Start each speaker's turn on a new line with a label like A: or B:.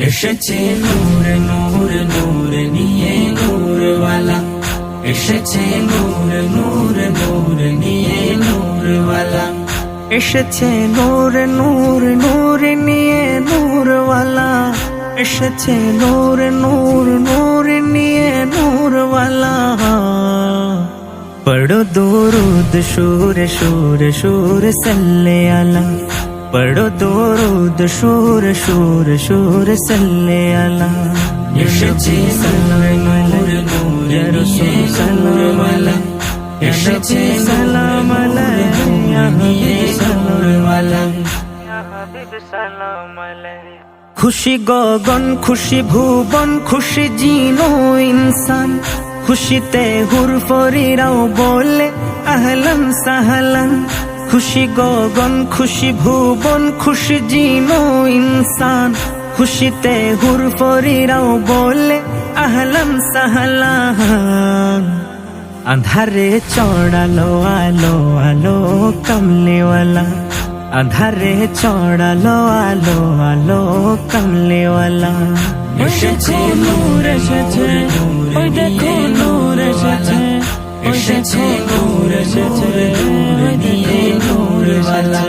A: এসেছে নূর নূর নূর নিয়ে নূরওয়ালা, এসেছে নূর নূর নূর নিয়ে নূরওয়ালা, এসেছে নূর নূর নূর নিয়ে নূরওয়ালা, এসেছে নূর নূর নূর নিয়ে নূরওয়ালা। पढ़ो दुरूद शूर शूर शूर सल्ले अला, पढ़ो दुरूद शूर शूर शूर सल्ले अला। এসেছে নূর নূর নূর ইয়া রাসূল সাল্লাম আলা, এসেছে সালাম আলাইহি ইয়া হাবিব নূরওয়ালা, ইয়া হাবিব সালাম আলাইহি। খুশি গগন খুশি ভুবন খুশি জিনো ইনসান, খুশিতে হুরফরিরাও বলে আহলান সাহলান। খুশি গগন খুশি ভুবন খুশি জিনো ইনসান, খুশিতে হুরফরিরাও বলে আহলান সাহলান। আধারে চড়ালো আলো আলো কমলেওয়ালা, আধারে চড়ালো আলো আলো কমলেওয়ালা। এসেছে নূর এসেছে, ওই দেখো নূর এসেছে, এসেছে নূর এসেছে, ওই দেখো নূরওয়ালা।